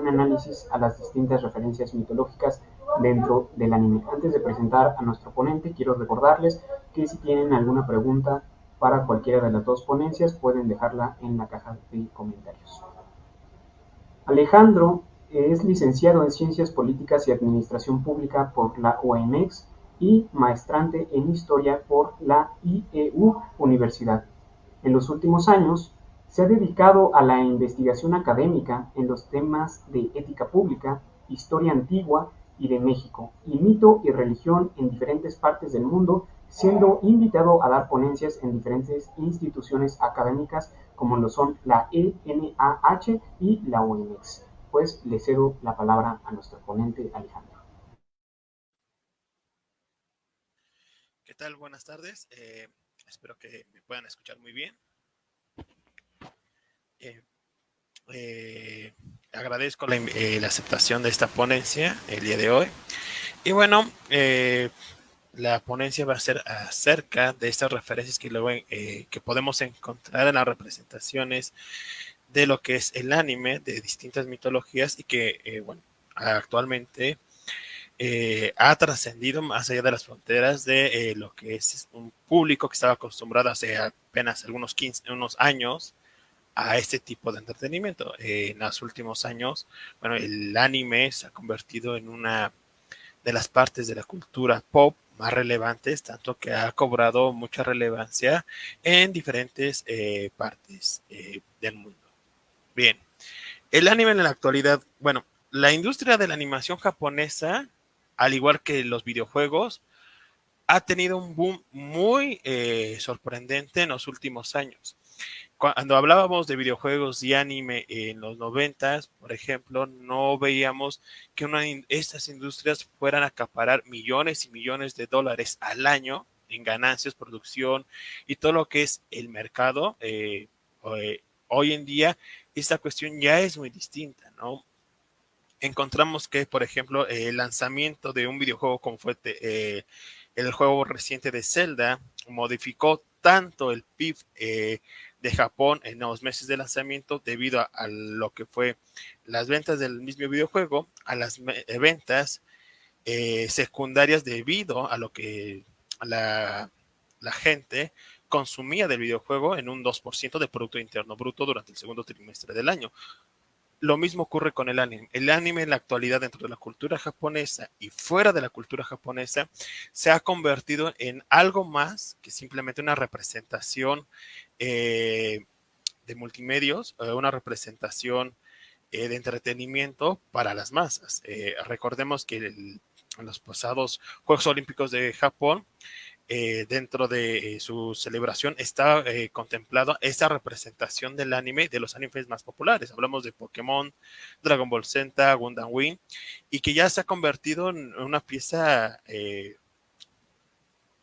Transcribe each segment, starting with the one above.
un análisis a las distintas referencias mitológicas dentro del anime. Antes de presentar a nuestro ponente, quiero recordarles que si tienen alguna pregunta para cualquiera de las dos ponencias, pueden dejarla en la caja de comentarios. Alejandro es licenciado en Ciencias Políticas y Administración Pública por la UAMX y maestrante en Historia por la IEU Universidad. En los últimos años, se ha dedicado a la investigación académica en los temas de ética pública, historia antigua y de México, y mito y religión en diferentes partes del mundo, siendo invitado a dar ponencias en diferentes instituciones académicas como lo son la ENAH y la UNEX. Pues le cedo la palabra a nuestro ponente Alejandro. ¿Qué tal? Buenas tardes. Espero que me puedan escuchar muy bien. Eh, eh, Agradezco la aceptación de esta ponencia el día de hoy. Y bueno, la ponencia va a ser acerca de estas referencias que podemos encontrar en las representaciones de lo que es el anime de distintas mitologías y que, bueno, actualmente ha trascendido más allá de las fronteras de lo que es un público que estaba acostumbrado hace apenas unos años a este tipo de entretenimiento. En los últimos años, bueno, el anime se ha convertido en una de las partes de la cultura pop más relevantes, tanto que ha cobrado mucha relevancia en diferentes partes del mundo. Bien, el anime en la actualidad, bueno, la industria de la animación japonesa, al igual que los videojuegos, ha tenido un boom muy sorprendente en los últimos años. Cuando hablábamos de videojuegos y anime en los noventas, por ejemplo, no veíamos que estas industrias fueran a acaparar millones y millones de dólares al año en ganancias, producción y todo lo que es el mercado. Hoy en día esta cuestión ya es muy distinta, ¿no? Encontramos que, por ejemplo, el lanzamiento de un videojuego como fue el juego reciente de Zelda modificó tanto el PIB de Japón en los meses de lanzamiento debido a lo que fue las ventas del mismo videojuego, a las ventas secundarias debido a lo que la, la gente consumía del videojuego en un 2% de Producto Interno Bruto durante el segundo trimestre del año. Lo mismo ocurre con el anime. El anime en la actualidad dentro de la cultura japonesa y fuera de la cultura japonesa se ha convertido en algo más que simplemente una representación de multimedios, una representación de entretenimiento para las masas. Recordemos que en los pasados Juegos Olímpicos de Japón, dentro de su celebración está contemplado esa representación del anime, de los animes más populares. Hablamos de Pokémon, Dragon Ball Z, Gundam Wing, y que ya se ha convertido en una pieza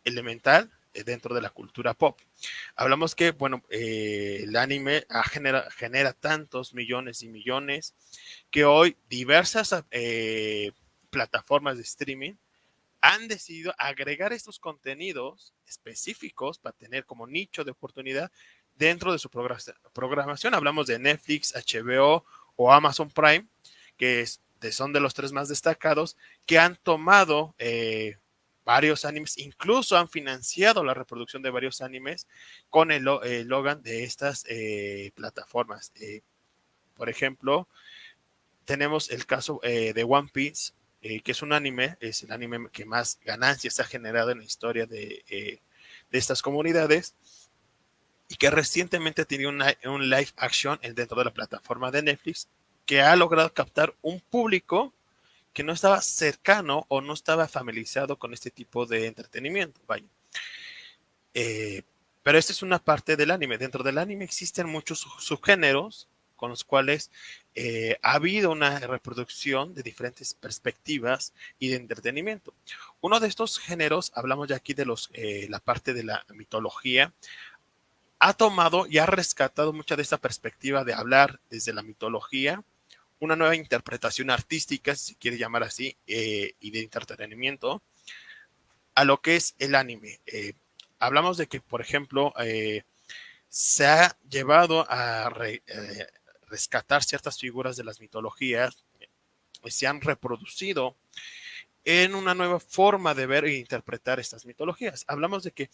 elemental dentro de la cultura pop. Hablamos que, bueno, el anime genera tantos millones y millones que hoy diversas plataformas de streaming han decidido agregar estos contenidos específicos para tener como nicho de oportunidad dentro de su programación. Hablamos de Netflix, HBO o Amazon Prime, son de los tres más destacados, que han tomado varios animes, incluso han financiado la reproducción de varios animes con el Logan de estas plataformas. Por ejemplo, tenemos el caso de One Piece, que es es el anime que más ganancias ha generado en la historia de estas comunidades y que recientemente tiene un live action dentro de la plataforma de Netflix que ha logrado captar un público que no estaba cercano o no estaba familiarizado con este tipo de entretenimiento. Vaya. Eh, pero esta es una parte del anime. Dentro del anime existen muchos subgéneros con los cuales ha habido una reproducción de diferentes perspectivas y de entretenimiento. Uno de estos géneros, hablamos ya aquí de la parte de la mitología, ha tomado y ha rescatado mucha de esta perspectiva de hablar desde la mitología, una nueva interpretación artística, si se quiere llamar así, y de entretenimiento, a lo que es el anime. Hablamos de que, por ejemplo, se ha llevado a rescatar ciertas figuras de las mitologías, se han reproducido en una nueva forma de ver e interpretar estas mitologías. Hablamos de que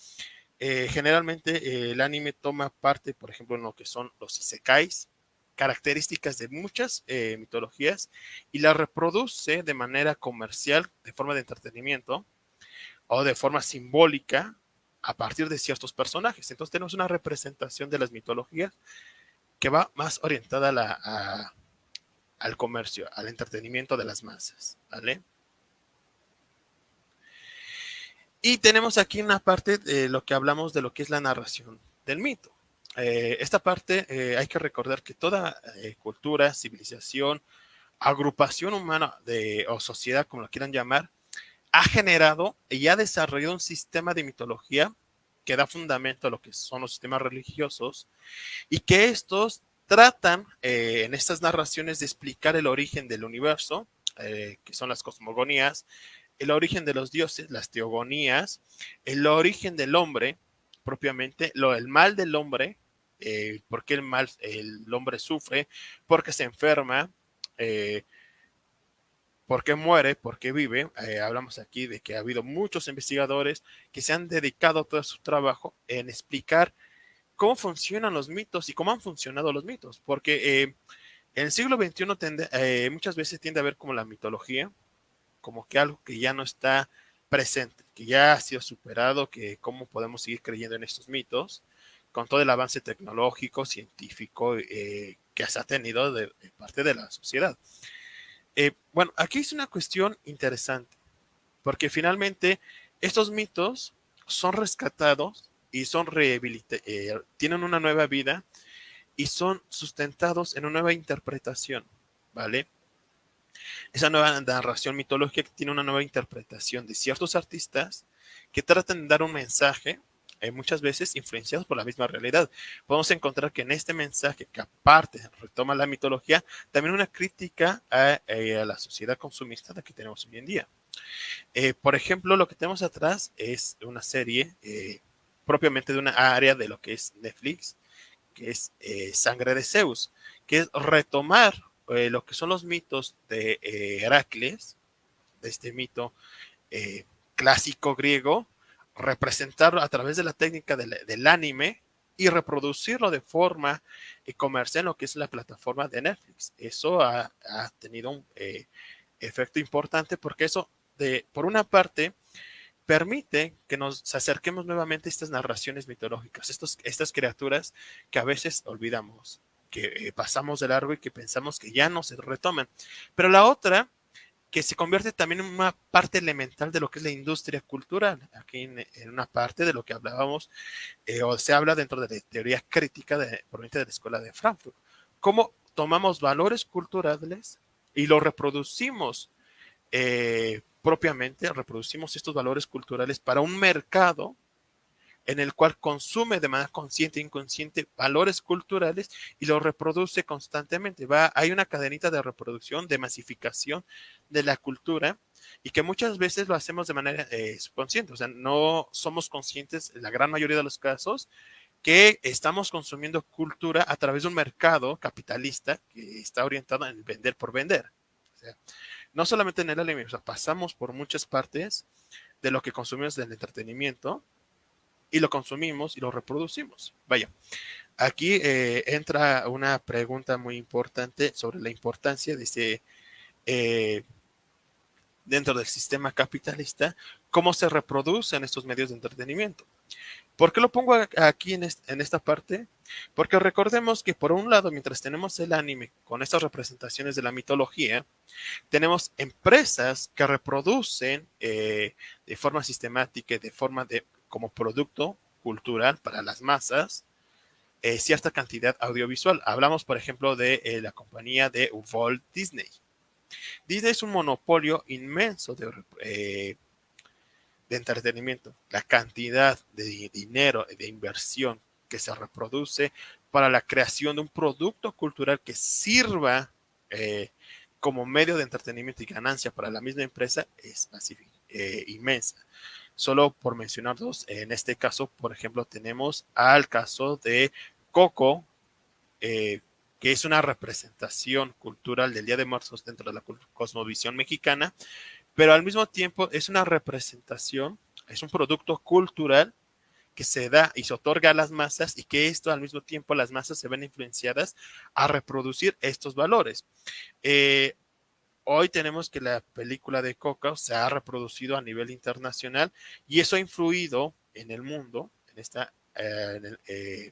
generalmente el anime toma parte, por ejemplo, en lo que son los isekais, características de muchas mitologías, y las reproduce de manera comercial, de forma de entretenimiento o de forma simbólica a partir de ciertos personajes. Entonces tenemos una representación de las mitologías que va más orientada al comercio, al entretenimiento de las masas, ¿vale? Y tenemos aquí una parte de lo que hablamos de lo que es la narración del mito. Esta parte hay que recordar que toda cultura, civilización, agrupación humana o sociedad, como lo quieran llamar, ha generado y ha desarrollado un sistema de mitología que da fundamento a lo que son los sistemas religiosos y que estos tratan en estas narraciones de explicar el origen del universo, que son las cosmogonías, el origen de los dioses, las teogonías, el origen del hombre, propiamente, el mal del hombre, por qué el hombre sufre, por qué se enferma, eh, por qué muere, por qué vive. Hablamos aquí de que ha habido muchos investigadores que se han dedicado todo su trabajo en explicar cómo funcionan los mitos y cómo han funcionado los mitos, porque en el siglo XXI muchas veces tiende a ver como la mitología como que algo que ya no está presente, que ya ha sido superado, que cómo podemos seguir creyendo en estos mitos con todo el avance tecnológico, científico que se ha tenido de parte de la sociedad. Bueno, aquí es una cuestión interesante, porque finalmente estos mitos son rescatados y son tienen una nueva vida y son sustentados en una nueva interpretación, ¿vale? Esa nueva narración mitológica tiene una nueva interpretación de ciertos artistas que tratan de dar un mensaje, muchas veces influenciados por la misma realidad. Podemos encontrar que en este mensaje, que aparte retoma la mitología, también una crítica a la sociedad consumista que tenemos hoy en día. Por ejemplo, lo que tenemos atrás es una serie propiamente de una área de lo que es Netflix, que es Sangre de Zeus, que es retomar lo que son los mitos de Heracles, de este mito clásico griego, representarlo a través de la técnica del anime y reproducirlo de forma comercial en lo que es la plataforma de Netflix. Eso ha tenido un efecto importante porque eso, por una parte, permite que nos acerquemos nuevamente a estas narraciones mitológicas, estas criaturas que a veces olvidamos, que pasamos de largo y que pensamos que ya no se retoman. Pero la otra, que se convierte también en una parte elemental de lo que es la industria cultural, aquí en una parte de lo que hablábamos, o se habla dentro de la teoría crítica proveniente de la Escuela de Frankfurt, cómo tomamos valores culturales y los reproducimos propiamente, reproducimos estos valores culturales para un mercado en el cual consume de manera consciente e inconsciente valores culturales y los reproduce constantemente. Hay una cadenita de reproducción, de masificación de la cultura y que muchas veces lo hacemos de manera subconsciente. O sea, no somos conscientes, en la gran mayoría de los casos, que estamos consumiendo cultura a través de un mercado capitalista que está orientado en vender por vender. O sea, no solamente en el anime, o sea, pasamos por muchas partes de lo que consumimos del entretenimiento y lo consumimos y lo reproducimos. Vaya, aquí entra una pregunta muy importante sobre la importancia de eh, dentro del sistema capitalista, cómo se reproducen estos medios de entretenimiento. ¿Por qué lo pongo aquí en esta parte? Porque recordemos que por un lado, mientras tenemos el anime con estas representaciones de la mitología, tenemos empresas que reproducen de forma sistemática y de forma como producto cultural para las masas cierta cantidad audiovisual. Hablamos, por ejemplo, de la compañía de Walt Disney. Disney es un monopolio inmenso de entretenimiento. La cantidad de dinero, de inversión que se reproduce para la creación de un producto cultural que sirva como medio de entretenimiento y ganancia para la misma empresa es inmensa. Solo por mencionar dos, en este caso, por ejemplo, tenemos al caso de Coco, que es una representación cultural del Día de Muertos dentro de la cosmovisión mexicana, pero al mismo tiempo es una representación, es un producto cultural que se da y se otorga a las masas y que esto al mismo tiempo las masas se ven influenciadas a reproducir estos valores. Eh, Hoy tenemos que la película de Coco se ha reproducido a nivel internacional y eso ha influido en el mundo, en esta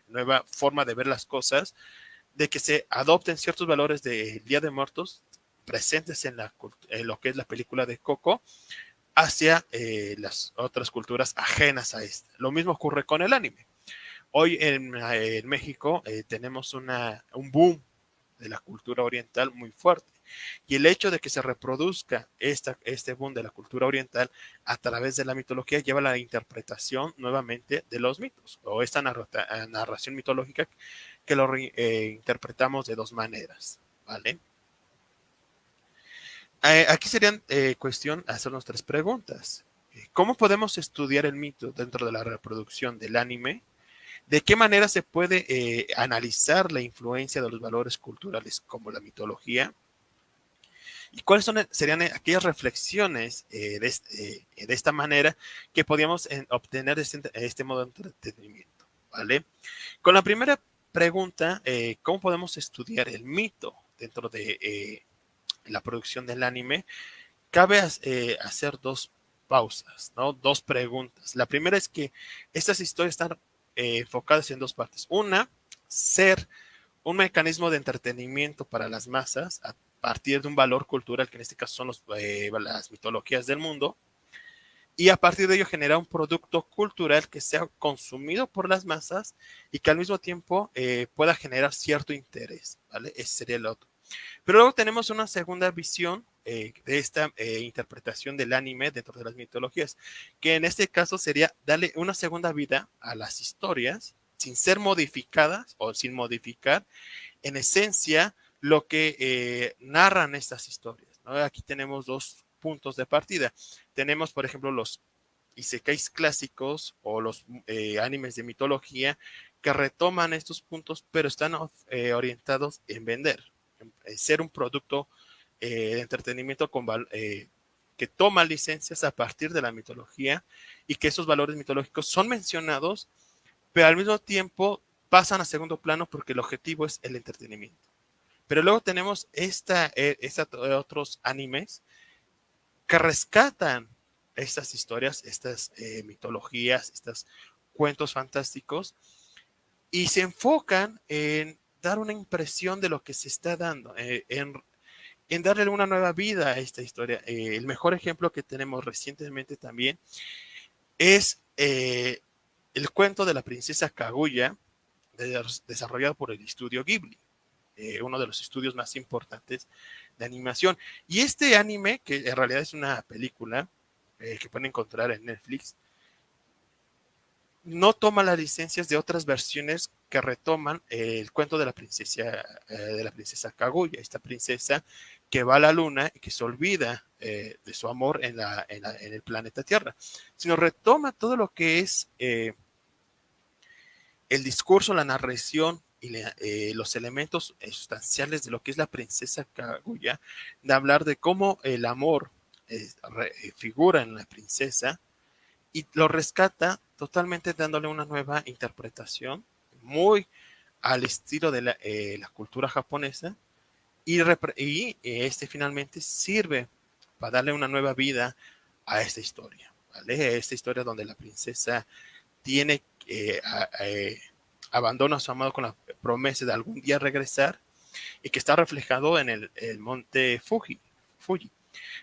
nueva forma de ver las cosas, de que se adopten ciertos valores del Día de Muertos presentes en lo que es la película de Coco hacia las otras culturas ajenas a esta. Lo mismo ocurre con el anime. Hoy en México tenemos un boom de la cultura oriental muy fuerte. Y el hecho de que se reproduzca este boom de la cultura oriental a través de la mitología lleva a la interpretación nuevamente de los mitos o esta narración mitológica que lo interpretamos de dos maneras, ¿vale? Aquí serían cuestión hacernos tres preguntas. ¿Cómo podemos estudiar el mito dentro de la reproducción del anime? ¿De qué manera se puede analizar la influencia de los valores culturales como la mitología? ¿Y cuáles serían aquellas reflexiones de esta manera que podríamos obtener de este modo de entretenimiento? ¿Vale? Con la primera pregunta, ¿cómo podemos estudiar el mito dentro de la producción del anime? Cabe hacer dos pausas, ¿no? Dos preguntas. La primera es que estas historias están enfocadas en dos partes. Una, ser un mecanismo de entretenimiento para las masas a partir de un valor cultural, que en este caso son las mitologías del mundo, y a partir de ello generar un producto cultural que sea consumido por las masas y que al mismo tiempo pueda generar cierto interés, ¿vale? Ese sería el otro. Pero luego tenemos una segunda visión de esta interpretación del anime dentro de las mitologías, que en este caso sería darle una segunda vida a las historias sin ser modificadas o sin modificar en esencia lo que narran estas historias, ¿no? Aquí tenemos dos puntos de partida. Tenemos, por ejemplo, los isekais clásicos o los animes de mitología que retoman estos puntos, pero están orientados en vender, en ser un producto de entretenimiento que toma licencias a partir de la mitología y que esos valores mitológicos son mencionados, pero al mismo tiempo pasan a segundo plano porque el objetivo es el entretenimiento. Pero luego tenemos otros animes que rescatan estas historias, estas mitologías, estos cuentos fantásticos y se enfocan en dar una impresión de lo que se está dando, en darle una nueva vida a esta historia. El mejor ejemplo que tenemos recientemente también es el cuento de la princesa Kaguya, desarrollado por el estudio Ghibli, uno de los estudios más importantes de animación. Y este anime, que en realidad es una película que pueden encontrar en Netflix, no toma las licencias de otras versiones que retoman el cuento de la princesa Kaguya, esta princesa que va a la luna y que se olvida de su amor en el planeta Tierra, sino retoma todo lo que es el discurso, la narración y los elementos sustanciales de lo que es la princesa Kaguya, de hablar de cómo el amor figura en la princesa y lo rescata totalmente dándole una nueva interpretación muy al estilo de la cultura japonesa y este finalmente sirve para darle una nueva vida a esta historia, ¿vale? Esta historia donde la princesa tiene abandona a su amado con la promesa de algún día regresar y que está reflejado en el monte Fuji.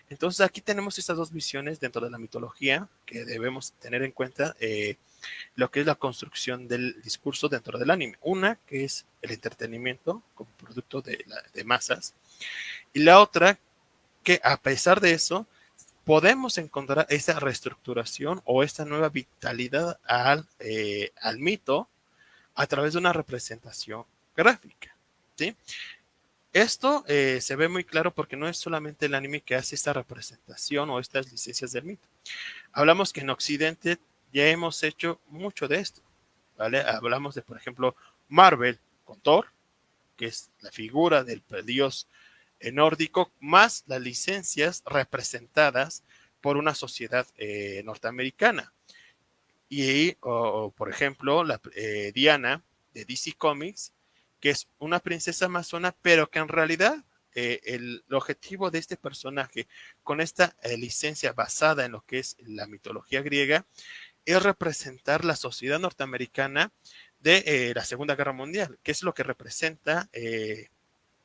Entonces aquí tenemos estas dos visiones dentro de la mitología que debemos tener en cuenta lo que es la construcción del discurso dentro del anime. Una que es el entretenimiento como producto de masas y la otra que a pesar de eso podemos encontrar esa reestructuración o esta nueva vitalidad al mito a través de una representación gráfica, ¿sí? Esto se ve muy claro porque no es solamente el anime que hace esta representación o estas licencias del mito. Hablamos que en Occidente ya hemos hecho mucho de esto, ¿vale? Hablamos de, por ejemplo, Marvel con Thor, que es la figura del dios nórdico, más las licencias representadas por una sociedad norteamericana. Y, por ejemplo, Diana de DC Comics, que es una princesa amazona, pero que en realidad el objetivo de este personaje con esta licencia basada en lo que es la mitología griega es representar la sociedad norteamericana de la Segunda Guerra Mundial, que es lo que representa eh,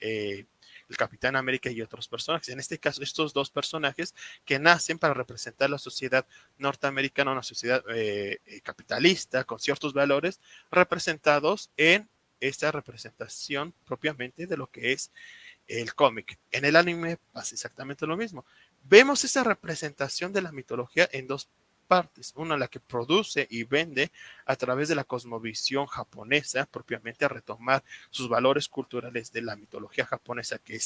el Capitán América y otros personajes. En este caso, estos dos personajes que nacen para representar la sociedad norteamericana, una sociedad capitalista con ciertos valores representados en esta representación propiamente de lo que es el cómic. En el anime pasa exactamente lo mismo. Vemos esa representación de la mitología en dos partes. Una, la que produce y vende a través de la cosmovisión japonesa, propiamente a retomar sus valores culturales de la mitología japonesa, que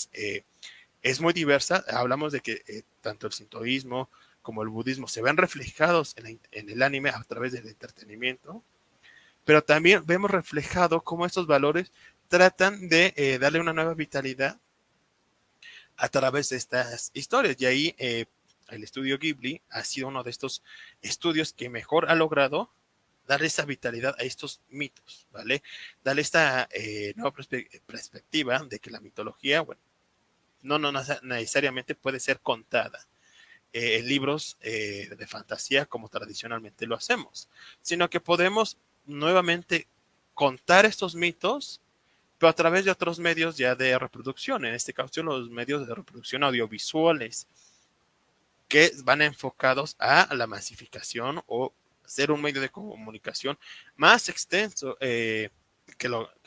es muy diversa. Hablamos de que tanto el sintoísmo como el budismo se ven reflejados en el anime a través del entretenimiento, pero también vemos reflejado cómo estos valores tratan de darle una nueva vitalidad a través de estas historias. Y ahí el estudio Ghibli ha sido uno de estos estudios que mejor ha logrado darle esa vitalidad a estos mitos, ¿vale? Darle esta nueva perspectiva de que la mitología, bueno, no necesariamente puede ser contada en libros de fantasía como tradicionalmente lo hacemos, sino que podemos nuevamente contar estos mitos pero a través de otros medios ya de reproducción, en este caso los medios de reproducción audiovisuales, que van enfocados a la masificación o ser un medio de comunicación más extenso que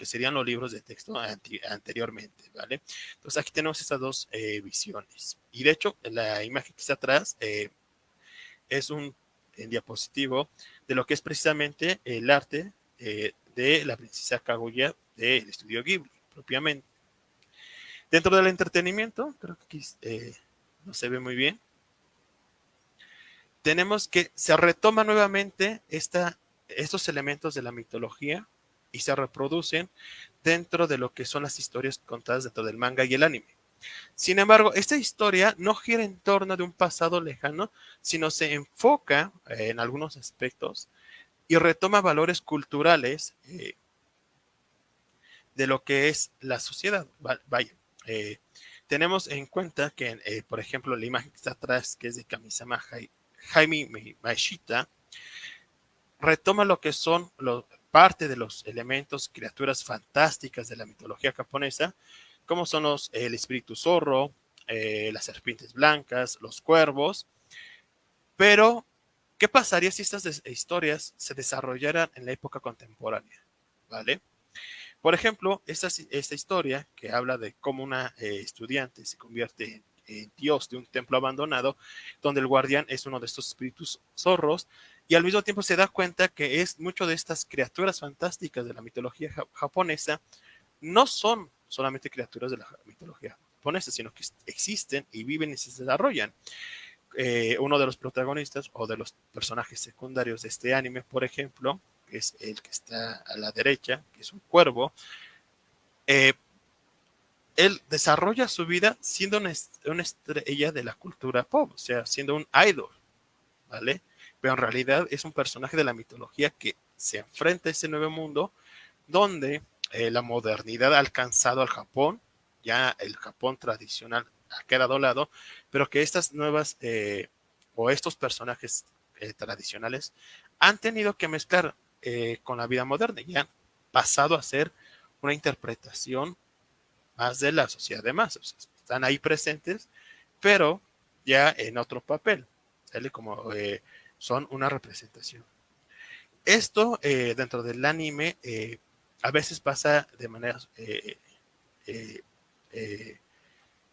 serían los libros de texto anteriormente, ¿vale? Entonces aquí tenemos estas dos visiones. Y de hecho, la imagen que está atrás es un diapositivo de lo que es precisamente el arte de la princesa Kaguya del estudio Ghibli, propiamente. Dentro del entretenimiento, creo que aquí no se ve muy bien, tenemos que se retoma nuevamente estos elementos de la mitología y se reproducen dentro de lo que son las historias contadas dentro del manga y el anime. Sin embargo, esta historia no gira en torno de un pasado lejano, sino se enfoca en algunos aspectos y retoma valores culturales de lo que es la sociedad. Vaya, tenemos en cuenta que, por ejemplo, la imagen que está atrás, que es de Kamisama Jaime Maeshita, retoma lo que son parte de los elementos, criaturas fantásticas de la mitología japonesa, como son el espíritu zorro, las serpientes blancas, los cuervos, pero ¿qué pasaría si estas historias se desarrollaran en la época contemporánea? ¿Vale? Por ejemplo, esta historia que habla de cómo una estudiante se convierte en dios de un templo abandonado, donde el guardián es uno de estos espíritus zorros, y al mismo tiempo se da cuenta que es mucho de estas criaturas fantásticas de la mitología japonesa, no son solamente criaturas de la mitología japonesa, sino que existen y viven y se desarrollan. Uno de los protagonistas o de los personajes secundarios de este anime, por ejemplo, que es el que está a la derecha, que es un cuervo, eh, él desarrolla su vida siendo una estrella de la cultura pop, o sea, siendo un idol, ¿vale? Pero en realidad es un personaje de la mitología que se enfrenta a ese nuevo mundo donde la modernidad ha alcanzado al Japón, ya el Japón tradicional ha quedado a lado, pero que estas nuevas o estos personajes tradicionales han tenido que mezclar con la vida moderna y han pasado a ser una interpretación más de la sociedad de masas. Están ahí presentes, pero ya en otro papel, ¿sale? Como son una representación. Esto dentro del anime a veces pasa de manera eh, eh,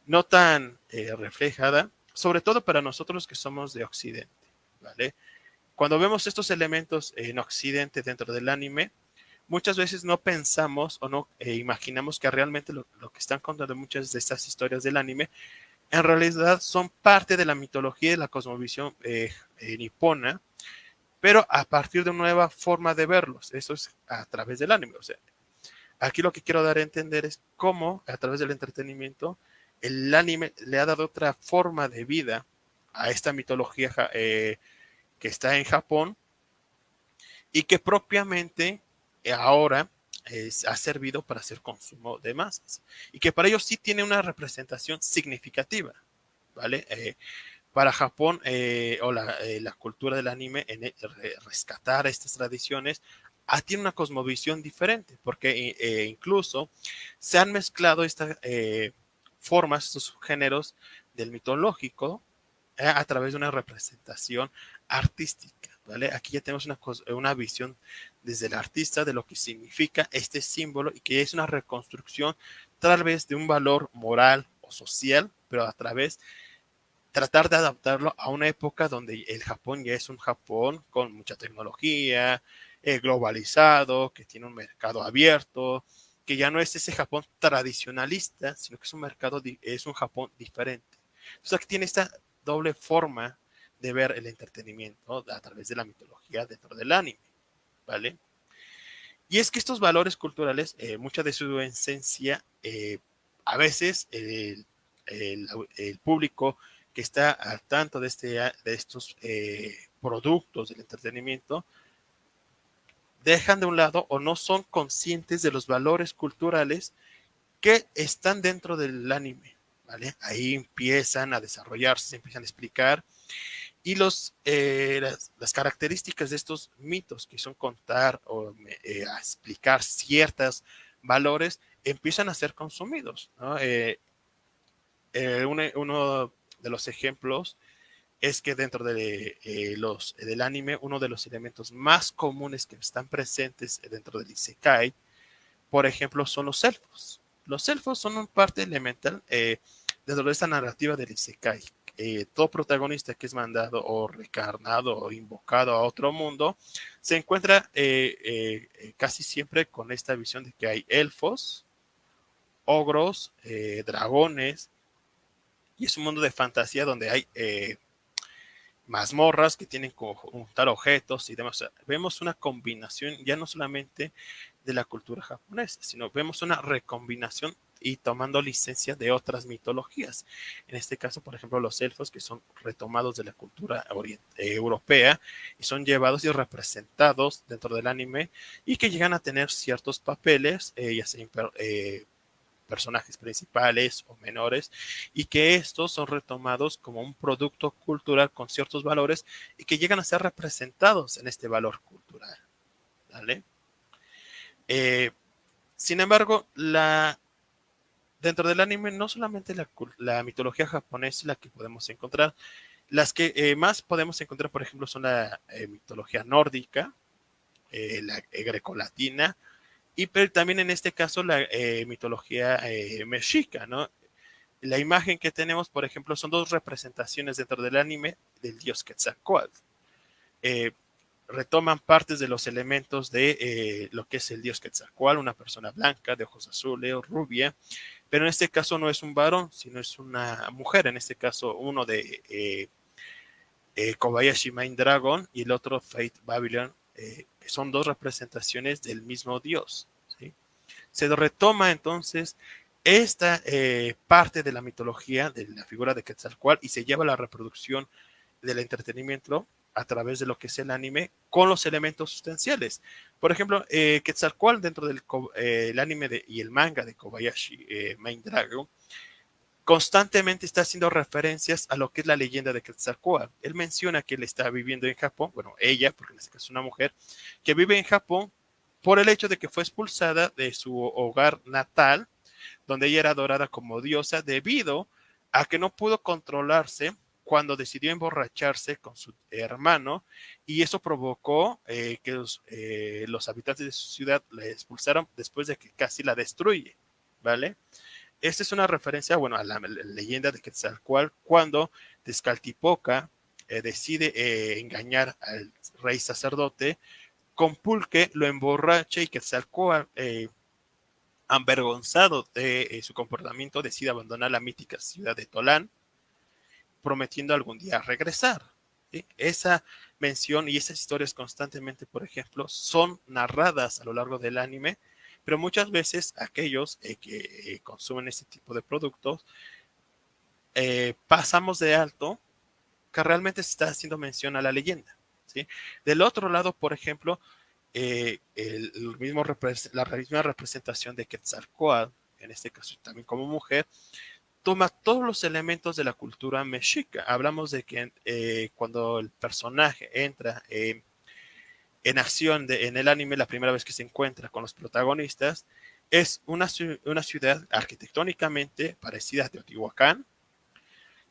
no tan reflejada, sobre todo para nosotros que somos de Occidente, ¿vale? Cuando vemos estos elementos en Occidente dentro del anime, muchas veces no pensamos o no imaginamos que realmente lo que están contando muchas de estas historias del anime en realidad son parte de la mitología y de la cosmovisión nipona, pero a partir de una nueva forma de verlos. Eso es a través del anime. O sea, Aquí lo que quiero dar a entender es cómo, a través del entretenimiento, el anime le ha dado otra forma de vida a esta mitología que está en Japón y que propiamente ahora ha servido para hacer consumo de masas y que para ellos sí tiene una representación significativa, ¿vale? Para Japón la cultura del anime en rescatar estas tradiciones tiene una cosmovisión diferente porque incluso se han mezclado estas formas, estos géneros del mitológico a través de una representación artística, ¿vale? Aquí ya tenemos una visión desde el artista de lo que significa este símbolo y que es una reconstrucción tal vez de un valor moral o social, pero a través tratar de adaptarlo a una época donde el Japón ya es un Japón con mucha tecnología, globalizado, que tiene un mercado abierto, que ya no es ese Japón tradicionalista, sino que es un mercado, es un Japón diferente. Entonces aquí tiene esta doble forma de ver el entretenimiento, ¿no? A través de la mitología dentro del anime, ¿vale? Y es que estos valores culturales, mucha de su esencia, a veces el público que está al tanto de estos productos del entretenimiento, dejan de un lado o no son conscientes de los valores culturales que están dentro del anime, ¿vale? Ahí empiezan a desarrollarse, se empiezan a explicar y las características de estos mitos, que son contar o explicar ciertos valores, empiezan a ser consumidos, ¿no? Uno de los ejemplos es que dentro del anime, uno de los elementos más comunes que están presentes dentro del Isekai, por ejemplo, son los elfos. Los elfos son una parte elemental dentro de esta narrativa del Isekai. Todo protagonista que es mandado o reencarnado o invocado a otro mundo se encuentra casi siempre con esta visión de que hay elfos, ogros, dragones, y es un mundo de fantasía donde hay mazmorras que tienen que juntar objetos y demás. O sea, vemos una combinación ya no solamente de la cultura japonesa, sino vemos una recombinación y tomando licencia de otras mitologías. En este caso, por ejemplo, los elfos que son retomados de la cultura europea y son llevados y representados dentro del anime y que llegan a tener ciertos papeles, ya sea personajes principales o menores, y que estos son retomados como un producto cultural con ciertos valores y que llegan a ser representados en este valor cultural, ¿vale? Eh, Sin embargo, dentro del anime no solamente la mitología japonesa es la que podemos encontrar, las que más podemos encontrar, por ejemplo, son la mitología nórdica, la grecolatina, y pero también en este caso la mitología mexica, ¿no? La imagen que tenemos, por ejemplo, son dos representaciones dentro del anime del dios Quetzalcóatl. Eh, Retoman partes de los elementos de lo que es el dios Quetzalcóatl, una persona blanca, de ojos azules o rubia, pero en este caso no es un varón, sino es una mujer, en este caso uno de Kobayashi Main Dragon y el otro Fate Babylon, que son dos representaciones del mismo dios, ¿sí? Se retoma entonces esta parte de la mitología de la figura de Quetzalcóatl y se lleva a la reproducción del entretenimiento a través de lo que es el anime con los elementos sustanciales. Por ejemplo, Quetzalcóatl dentro del el anime y el manga de Kobayashi Main Dragon constantemente está haciendo referencias a lo que es la leyenda de Quetzalcóatl. Él menciona que él está viviendo en Japón, bueno, ella, porque en este caso es una mujer, que vive en Japón por el hecho de que fue expulsada de su hogar natal, donde ella era adorada como diosa, debido a que no pudo controlarse cuando decidió emborracharse con su hermano y eso provocó que los habitantes de su ciudad la expulsaron después de que casi la destruye, ¿vale? Esta es una referencia, bueno, a la leyenda de Quetzalcóatl cuando Tezcatlipoca decide engañar al rey sacerdote con Pulque, lo emborracha y Quetzalcóatl, avergonzado de su comportamiento, decide abandonar la mítica ciudad de Tolán, prometiendo algún día regresar. ¿Sí? Esa mención y esas historias constantemente, por ejemplo, son narradas a lo largo del anime, pero muchas veces aquellos que consumen este tipo de productos pasamos de alto que realmente se está haciendo mención a la leyenda, ¿sí? Del otro lado, por ejemplo, la misma representación de Quetzalcóatl, en este caso también como mujer, toma todos los elementos de la cultura mexica. Hablamos de que cuando el personaje entra en acción en el anime, la primera vez que se encuentra con los protagonistas, es una ciudad arquitectónicamente parecida a Teotihuacán,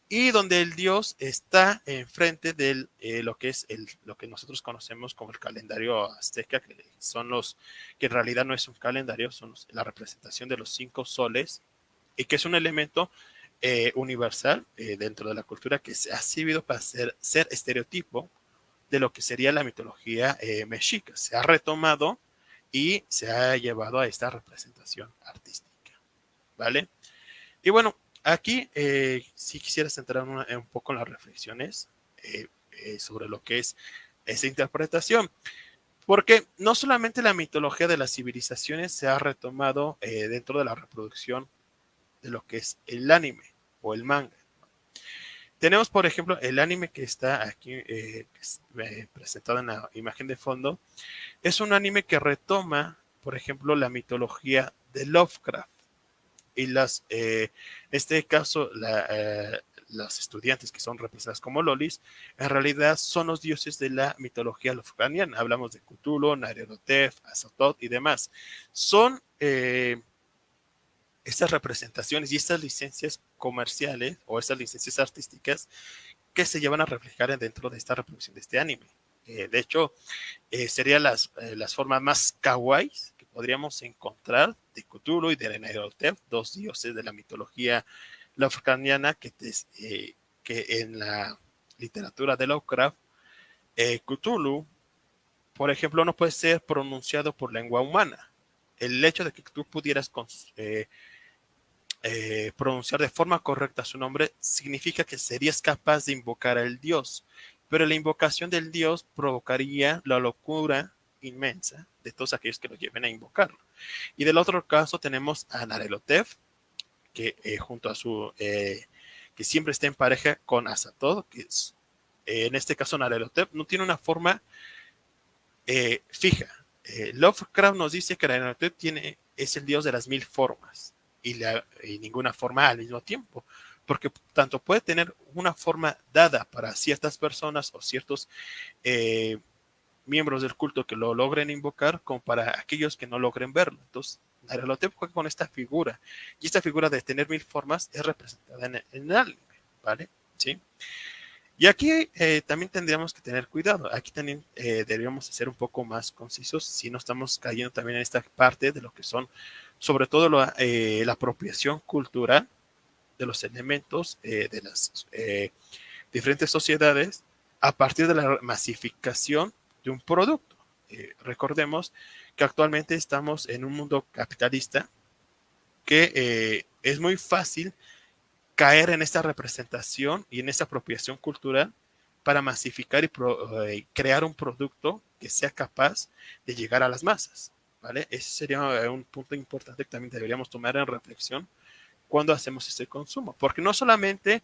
y donde el dios está enfrente de lo que es lo que nosotros conocemos como el calendario azteca, que son que en realidad no es un calendario, son la representación de los 5 soles, y que es un elemento universal dentro de la cultura que se ha servido para ser estereotipo de lo que sería la mitología mexica. Se ha retomado y se ha llevado a esta representación artística, ¿vale? Y bueno, aquí sí quisiera centrar un poco en las reflexiones sobre lo que es esa interpretación, porque no solamente la mitología de las civilizaciones se ha retomado dentro de la reproducción de lo que es el anime o el manga. Tenemos, por ejemplo, el anime que está aquí presentado en la imagen de fondo. Es un anime que retoma, por ejemplo, la mitología de Lovecraft. Y en este caso, las estudiantes que son representadas como lolis, en realidad son los dioses de la mitología Lovecraftiana. Hablamos de Cthulhu, Nyarlathotep, Azathoth y demás. Son estas representaciones y estas licencias comerciales o estas licencias artísticas que se llevan a reflejar dentro de esta reproducción de este anime. De hecho, serían las formas más kawaii que podríamos encontrar de Cthulhu y de Nyarlathotep, dos dioses de la mitología Lovecraftiana que en la literatura de Lovecraft, Cthulhu, por ejemplo, no puede ser pronunciado por lengua humana. El hecho de que tú pudieras pronunciar de forma correcta su nombre significa que serías capaz de invocar al dios, pero la invocación del dios provocaría la locura inmensa de todos aquellos que lo lleven a invocarlo. Y del otro caso tenemos a Nyarlathotep, que junto a que siempre está en pareja con Azathoth, que es, en este caso Nyarlathotep no tiene una forma fija. Lovecraft nos dice que Nyarlathotep es el dios de las 1000 formas y ninguna forma al mismo tiempo, porque tanto puede tener una forma dada para ciertas personas o ciertos miembros del culto que lo logren invocar, como para aquellos que no logren verlo. Entonces, Nyarlathotep juega con esta figura, y esta figura de tener 1000 formas es representada en el anime, ¿vale? ¿Sí? Y aquí también tendríamos que tener cuidado. Aquí también deberíamos ser un poco más concisos si no estamos cayendo también en esta parte de lo que son, sobre todo la apropiación cultural de los elementos de las diferentes sociedades a partir de la masificación de un producto. Recordemos que actualmente estamos en un mundo capitalista que es muy fácil caer en esta representación y en esta apropiación cultural para masificar y crear un producto que sea capaz de llegar a las masas, ¿vale? Ese sería un punto importante que también deberíamos tomar en reflexión cuando hacemos este consumo, porque no solamente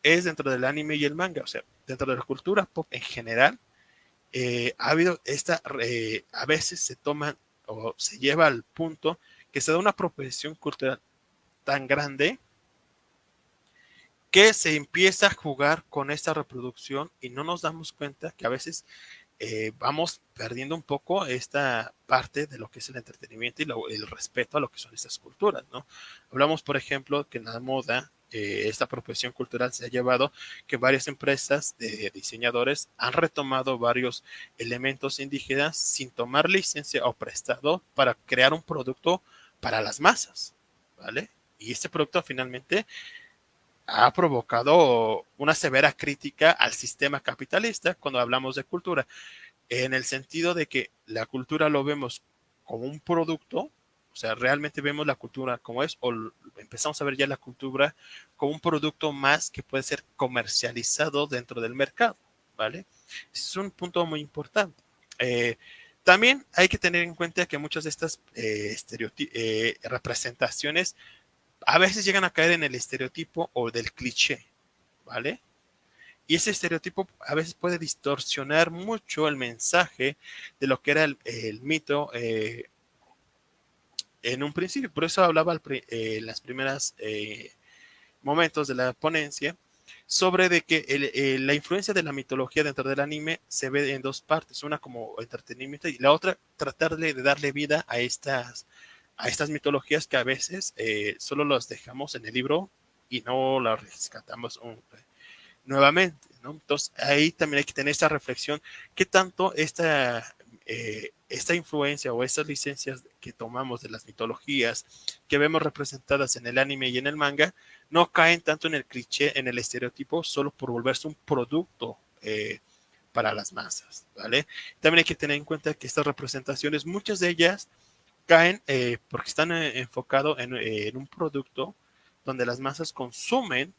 es dentro del anime y el manga, o sea, dentro de la cultura pop en general, ha habido a veces se toma o se lleva al punto que se da una apropiación cultural tan grande que se empieza a jugar con esta reproducción y no nos damos cuenta que a veces vamos perdiendo un poco esta parte de lo que es el entretenimiento y el respeto a lo que son estas culturas, ¿no? Hablamos, por ejemplo, que en la moda esta apropiación cultural se ha llevado que varias empresas de diseñadores han retomado varios elementos indígenas sin tomar licencia o prestado para crear un producto para las masas, ¿vale? Y este producto finalmente ha provocado una severa crítica al sistema capitalista cuando hablamos de cultura, en el sentido de que la cultura lo vemos como un producto, o sea, realmente vemos la cultura como es, o empezamos a ver ya la cultura como un producto más que puede ser comercializado dentro del mercado, ¿vale? Ese es un punto muy importante. También hay que tener en cuenta que muchas de estas representaciones a veces llegan a caer en el estereotipo o del cliché, ¿vale? Y ese estereotipo a veces puede distorsionar mucho el mensaje de lo que era el mito en un principio. Por eso hablaba en las primeras momentos de la ponencia sobre de que la influencia de la mitología dentro del anime se ve en dos partes, una como entretenimiento y la otra tratar de darle vida a estas mitologías que a veces solo las dejamos en el libro y no las rescatamos nuevamente, ¿no? Entonces ahí también hay que tener esta reflexión, qué tanto esta influencia o estas licencias que tomamos de las mitologías que vemos representadas en el anime y en el manga no caen tanto en el cliché, en el estereotipo, solo por volverse un producto para las masas, ¿vale? También hay que tener en cuenta que estas representaciones, muchas de ellas caen porque están enfocados en un producto donde las masas consumen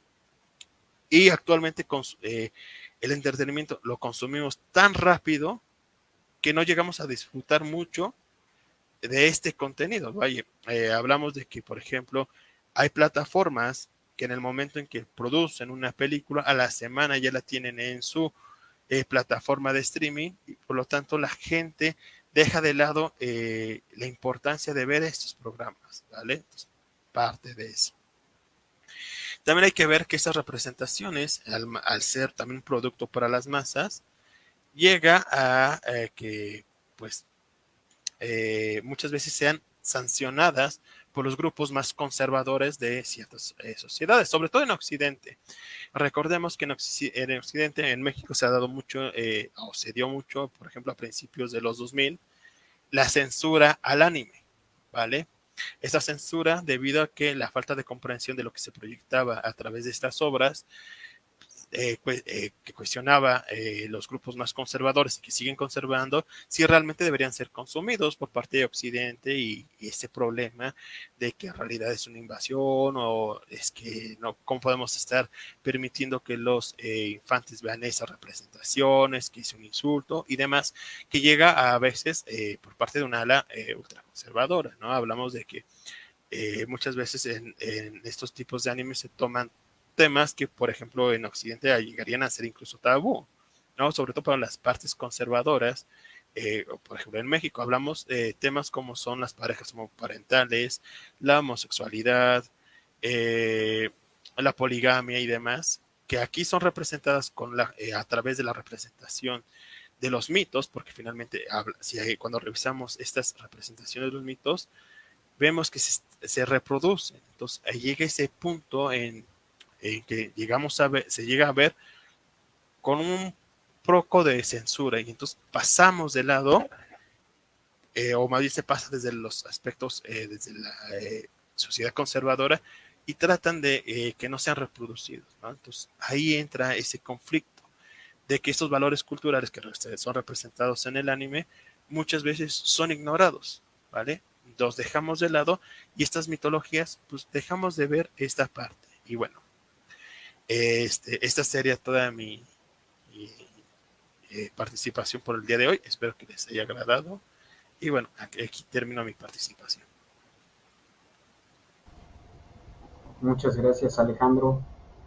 y actualmente el entretenimiento lo consumimos tan rápido que no llegamos a disfrutar mucho de este contenido. Vaya, hablamos de que, por ejemplo, hay plataformas que en el momento en que producen una película, a la semana ya la tienen en su plataforma de streaming y por lo tanto la gente deja de lado la importancia de ver estos programas, ¿vale? Entonces, parte de eso. También hay que ver que estas representaciones, al ser también un producto para las masas, llega a que pues muchas veces sean sancionadas por los grupos más conservadores de ciertas sociedades, sobre todo en Occidente. Recordemos que en Occidente, en México, se ha dado mucho, o se dio mucho, por ejemplo, a principios de los 2000, la censura al anime, ¿vale? Esta censura debido a que la falta de comprensión de lo que se proyectaba a través de estas obras que cuestionaba los grupos más conservadores y que siguen conservando si realmente deberían ser consumidos por parte de Occidente y ese problema de que en realidad es una invasión o es que no, cómo podemos estar permitiendo que los infantes vean esas representaciones, que es un insulto y demás, que llega a veces por parte de una ala ultraconservadora, ¿no? Hablamos de que muchas veces en estos tipos de animes se toman temas que, por ejemplo, en Occidente llegarían a ser incluso tabú, ¿no? Sobre todo para las partes conservadoras. Por ejemplo, en México hablamos de temas como son las parejas homoparentales, la homosexualidad, eh, la poligamia y demás, que aquí son representadas a través de la representación de los mitos, porque finalmente cuando revisamos estas representaciones de los mitos, vemos que se reproducen. Entonces, ahí llega ese punto en que llegamos a ver, se llega a ver con un poco de censura y entonces pasamos de lado, o más bien se pasa desde los aspectos, desde la sociedad conservadora y tratan de que no sean reproducidos, ¿no? Entonces, ahí entra ese conflicto de que estos valores culturales que son representados en el anime muchas veces son ignorados, ¿vale? Los dejamos de lado y estas mitologías, pues dejamos de ver esta parte. Y bueno, esta sería toda mi participación por el día de hoy. Espero que les haya agradado. Y bueno, aquí termino mi participación. Muchas gracias, Alejandro.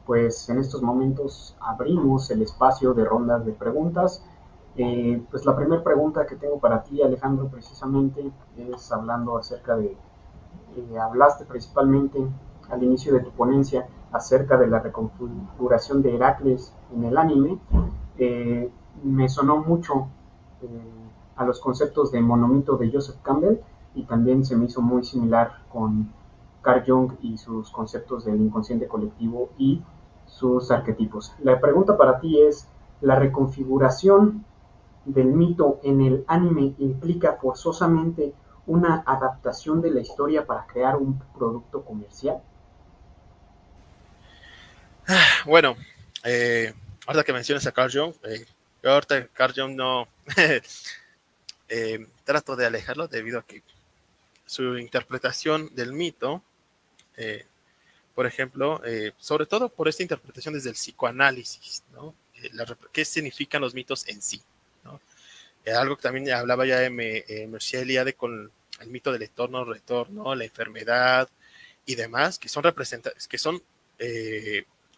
Pues en estos momentos abrimos el espacio de rondas de preguntas. Pues la primera pregunta que tengo para ti, Alejandro, precisamente es hablando acerca de, hablaste principalmente al inicio de tu ponencia acerca de la reconfiguración de Heracles en el anime. Eh, Me sonó mucho a los conceptos de monomito de Joseph Campbell y también se me hizo muy similar con Carl Jung y sus conceptos del inconsciente colectivo y sus arquetipos. La pregunta para ti es, ¿la reconfiguración del mito en el anime implica forzosamente una adaptación de la historia para crear un producto comercial? Bueno, ahorita que mencionas a Carl Jung, yo ahorita Carl Jung no trato de alejarlo debido a que su interpretación del mito, eh, por ejemplo, sobre todo por esta interpretación desde el psicoanálisis, ¿no? ¿Qué significan los mitos en sí? ¿No? algo que también hablaba ya Mercé Eliade con el mito del eterno retorno, la enfermedad y demás, que son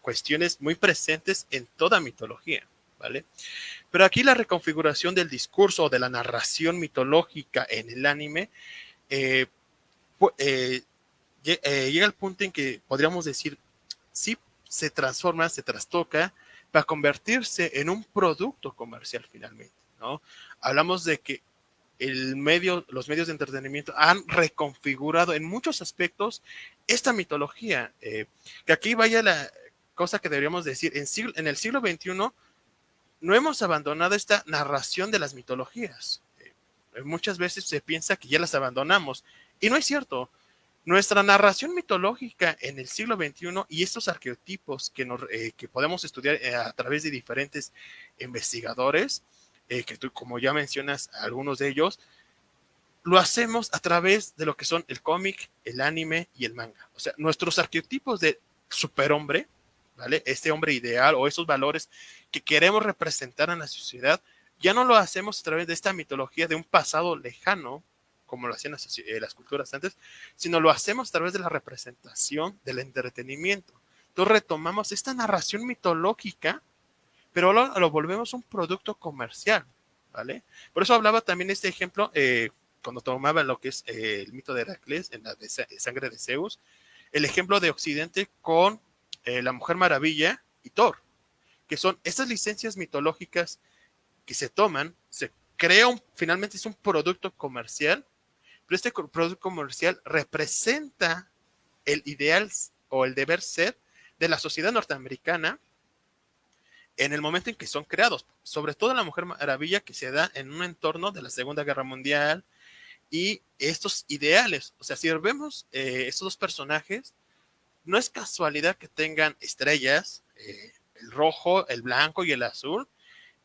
cuestiones muy presentes en toda mitología, ¿vale? Pero aquí la reconfiguración del discurso o de la narración mitológica en el anime eh, eh, llega al punto en que podríamos decir, sí se transforma, se trastoca para convertirse en un producto comercial finalmente, ¿no? Hablamos de que los medios de entretenimiento han reconfigurado en muchos aspectos esta mitología, que aquí vaya la cosa que deberíamos decir, en el siglo XXI no hemos abandonado esta narración de las mitologías. Muchas veces se piensa que ya las abandonamos, y no es cierto. Nuestra narración mitológica en el siglo XXI y estos arqueotipos que podemos estudiar a través de diferentes investigadores, que tú, como ya mencionas, algunos de ellos, lo hacemos a través de lo que son el cómic, el anime y el manga. O sea, nuestros arqueotipos de superhombre, ¿vale? Este hombre ideal o esos valores que queremos representar en la sociedad, ya no lo hacemos a través de esta mitología de un pasado lejano, como lo hacían las culturas antes, sino lo hacemos a través de la representación del entretenimiento. Entonces retomamos esta narración mitológica, pero lo volvemos un producto comercial, ¿vale? Por eso hablaba también este ejemplo, cuando tomaba lo que es el mito de Heracles, en la de sangre de Zeus, el ejemplo de Occidente con la Mujer Maravilla y Thor, que son estas licencias mitológicas que se toman, se crea finalmente es un producto comercial, pero este producto comercial representa el ideal o el deber ser de la sociedad norteamericana en el momento en que son creados, sobre todo la Mujer Maravilla, que se da en un entorno de la Segunda Guerra Mundial y estos ideales. O sea, si vemos estos dos personajes, no es casualidad que tengan estrellas, el rojo, el blanco y el azul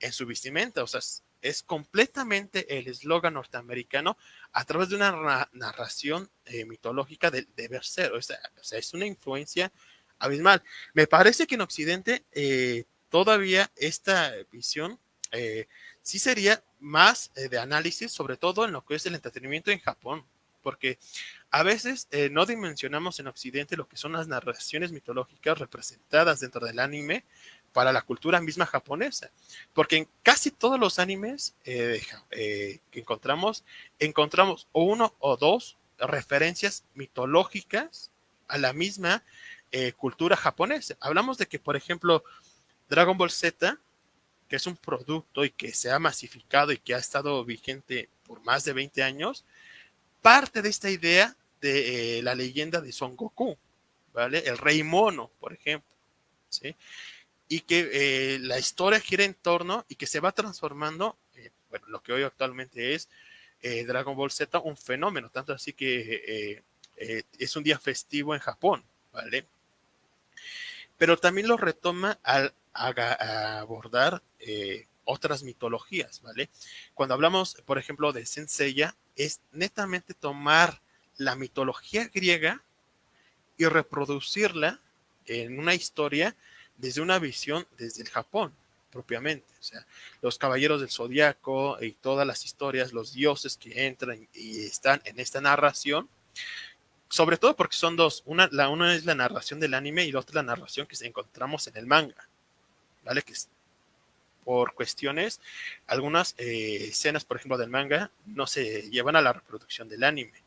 en su vestimenta. O sea, es completamente el eslogan norteamericano a través de una narración mitológica del deber ser. O sea, es una influencia abismal. Me parece que en Occidente todavía esta visión sí sería más de análisis, sobre todo en lo que es el entretenimiento en Japón, porque a veces no dimensionamos en Occidente lo que son las narraciones mitológicas representadas dentro del anime para la cultura misma japonesa, porque en casi todos los animes que encontramos uno o dos referencias mitológicas a la misma cultura japonesa. Hablamos de que, por ejemplo, Dragon Ball Z, que es un producto y que se ha masificado y que ha estado vigente por más de 20 años, parte de esta idea de la leyenda de Son Goku, ¿vale? El Rey Mono, por ejemplo, ¿sí? Y que la historia gira en torno y que se va transformando, bueno, lo que hoy actualmente es Dragon Ball Z, un fenómeno, tanto así que es un día festivo en Japón, ¿vale? Pero también lo retoma a abordar otras mitologías, ¿vale? Cuando hablamos, por ejemplo, de Saint Seiya, es netamente tomar la mitología griega y reproducirla en una historia desde una visión desde el Japón propiamente. O sea, los caballeros del zodiaco y todas las historias, los dioses que entran y están en esta narración, sobre todo porque son dos. Una es la narración del anime y la otra la narración que encontramos en el manga, ¿vale? Que es por cuestiones, algunas escenas, por ejemplo, del manga no se llevan a la reproducción del anime.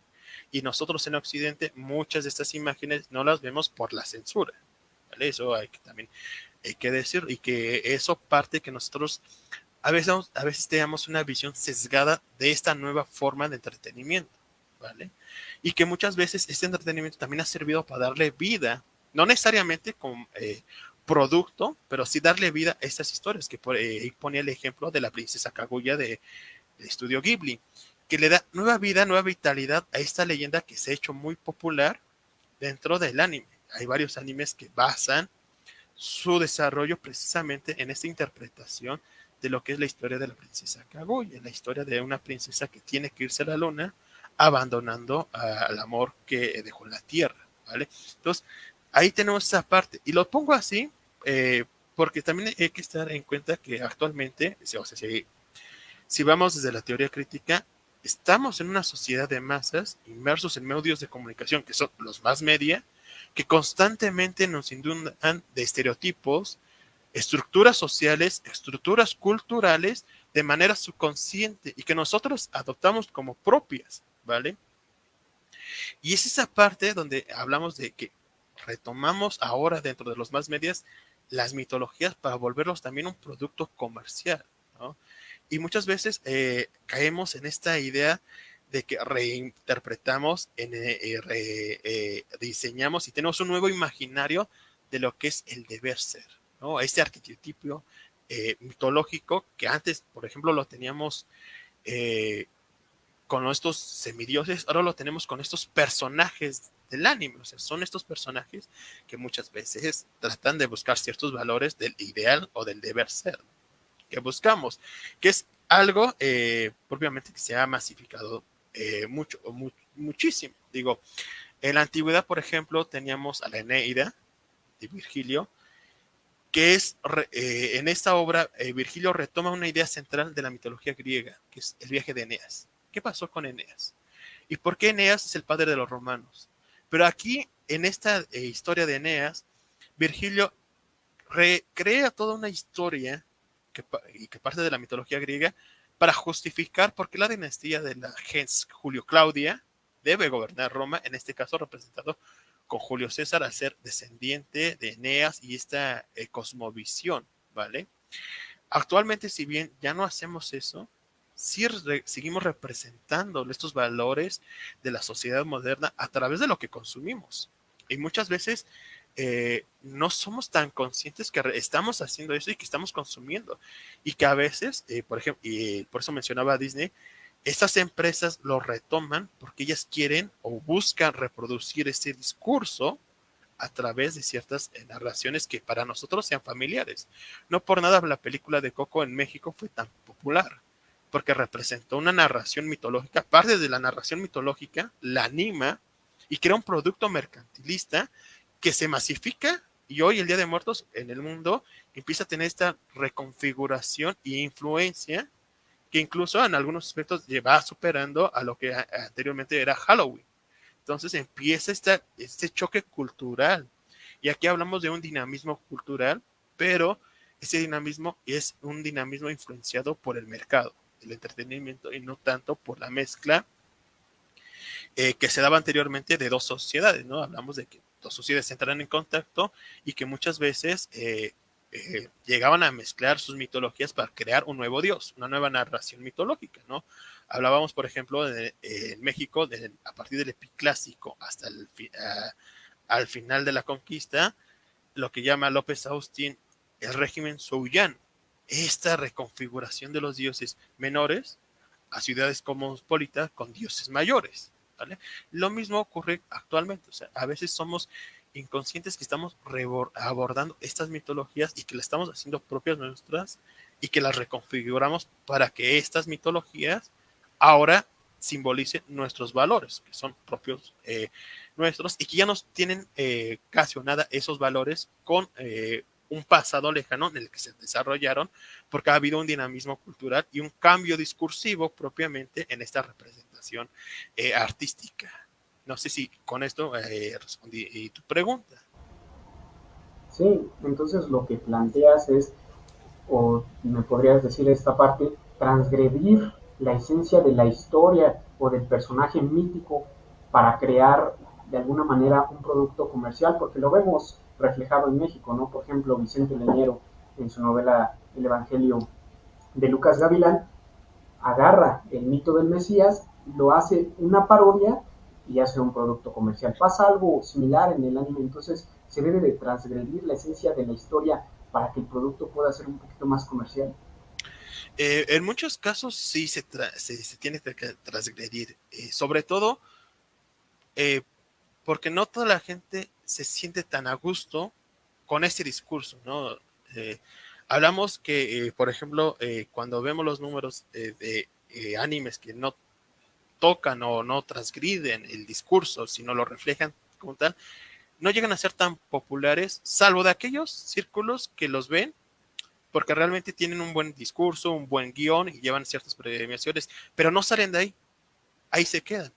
Y nosotros en Occidente muchas de estas imágenes no las vemos por la censura, ¿vale? Eso hay que decir, y que eso parte que nosotros a veces tenemos una visión sesgada de esta nueva forma de entretenimiento, ¿vale? Y que muchas veces este entretenimiento también ha servido para darle vida, no necesariamente con producto, pero sí darle vida a estas historias, que ponía el ejemplo de la princesa Kaguya del estudio Ghibli, que le da nueva vida, nueva vitalidad a esta leyenda que se ha hecho muy popular dentro del anime. Hay varios animes que basan su desarrollo precisamente en esta interpretación de lo que es la historia de la princesa Kaguya, la historia de una princesa que tiene que irse a la luna abandonando al amor que dejó en la tierra, ¿vale? Entonces, ahí tenemos esa parte, y lo pongo así porque también hay que estar en cuenta que actualmente, o sea, Si vamos desde la teoría crítica, estamos en una sociedad de masas inmersos en medios de comunicación que son los más media, que constantemente nos inundan de estereotipos, estructuras sociales, estructuras culturales de manera subconsciente y que nosotros adoptamos como propias, ¿vale? Y es esa parte donde hablamos de que retomamos ahora dentro de los más medias las mitologías para volverlos también un producto comercial, ¿no? Y muchas veces caemos en esta idea de que reinterpretamos, diseñamos y tenemos un nuevo imaginario de lo que es el deber ser, ¿no? Este arquetipo mitológico que antes, por ejemplo, lo teníamos con estos semidioses, ahora lo tenemos con estos personajes del anime. O sea, son estos personajes que muchas veces tratan de buscar ciertos valores del ideal o del deber ser que buscamos, que es algo propiamente que se ha masificado muchísimo. Digo, en la antigüedad, por ejemplo, teníamos a la Eneida de Virgilio, que es, en esta obra, Virgilio retoma una idea central de la mitología griega, que es el viaje de Eneas. ¿Qué pasó con Eneas? ¿Y por qué Eneas es el padre de los romanos? Pero aquí, en esta historia de Eneas, Virgilio recrea toda una historia que parte de la mitología griega para justificar por qué la dinastía de la gens Julio Claudia debe gobernar Roma, en este caso representado con Julio César al ser descendiente de Eneas y esta cosmovisión, ¿vale? Actualmente, si bien ya no hacemos eso, sí seguimos representando estos valores de la sociedad moderna a través de lo que consumimos. Y muchas veces no somos tan conscientes que estamos haciendo eso y que estamos consumiendo. Y que a veces, por ejemplo, y por eso mencionaba a Disney, estas empresas lo retoman porque ellas quieren o buscan reproducir ese discurso a través de ciertas narraciones que para nosotros sean familiares. No por nada la película de Coco en México fue tan popular, porque representó una narración mitológica, parte de la narración mitológica, la anima y crea un producto mercantilista que se masifica y hoy el Día de Muertos en el mundo empieza a tener esta reconfiguración e influencia que incluso en algunos aspectos va superando a lo que anteriormente era Halloween. Entonces empieza este choque cultural. Y aquí hablamos de un dinamismo cultural, pero ese dinamismo es un dinamismo influenciado por el mercado, el entretenimiento, y no tanto por la mezcla que se daba anteriormente de dos sociedades, ¿no? Hablamos de que dos sociedades entraran en contacto y que muchas veces llegaban a mezclar sus mitologías para crear un nuevo dios, una nueva narración mitológica, ¿no? Hablábamos, por ejemplo, en México, a partir del epiclásico hasta al final de la conquista, lo que llama López Austin el régimen Souyán, esta reconfiguración de los dioses menores a ciudades cosmopolitas con dioses mayores, ¿vale? Lo mismo ocurre actualmente, o sea, a veces somos inconscientes que estamos abordando estas mitologías y que las estamos haciendo propias nuestras y que las reconfiguramos para que estas mitologías ahora simbolicen nuestros valores, que son propios nuestros y que ya nos tienen casi o nada esos valores con un pasado lejano en el que se desarrollaron, porque ha habido un dinamismo cultural y un cambio discursivo propiamente en esta representación artística. No sé si con esto respondí tu pregunta. Sí, entonces lo que planteas es, o me podrías decir esta parte, transgredir la esencia de la historia o del personaje mítico para crear de alguna manera un producto comercial, porque lo vemos reflejado en México, ¿no? Por ejemplo, Vicente Leñero en su novela El Evangelio de Lucas Gavilán agarra el mito del Mesías, lo hace una parodia y hace un producto comercial. Pasa algo similar en el anime, entonces se debe de transgredir la esencia de la historia para que el producto pueda ser un poquito más comercial. En muchos casos sí se tiene que transgredir, sobre todo eh, porque no toda la gente se siente tan a gusto con este discurso, ¿no? Eh, hablamos que, por ejemplo, cuando vemos los números de animes que no tocan o no transgriden el discurso, sino lo reflejan como tal, no llegan a ser tan populares, salvo de aquellos círculos que los ven porque realmente tienen un buen discurso, un buen guión y llevan ciertas premiaciones, pero no salen de ahí se quedan.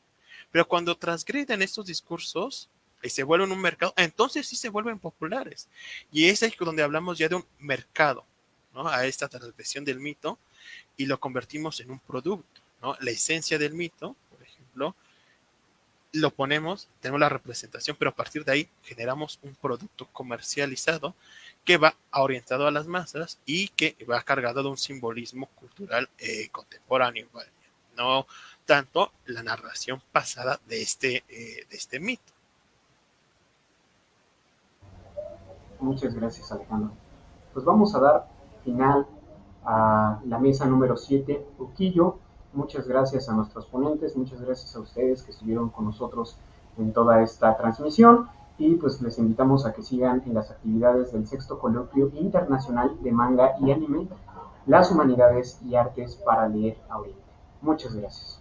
Pero cuando transgreden estos discursos y se vuelven un mercado, entonces sí se vuelven populares. Y es ahí donde hablamos ya de un mercado, ¿no? A esta transgresión del mito y lo convertimos en un producto, ¿no? La esencia del mito, por ejemplo, lo ponemos, tenemos la representación, pero a partir de ahí generamos un producto comercializado que va orientado a las masas y que va cargado de un simbolismo cultural contemporáneo, ¿vale? No tanto la narración pasada de este mito. Muchas gracias, Alejandro. Pues vamos a dar final a la mesa número 7, Uquillo. Muchas gracias a nuestros ponentes, muchas gracias a ustedes que estuvieron con nosotros en toda esta transmisión y pues les invitamos a que sigan en las actividades del sexto coloquio internacional de manga y anime, las humanidades y artes para leer ahorita. Muchas gracias.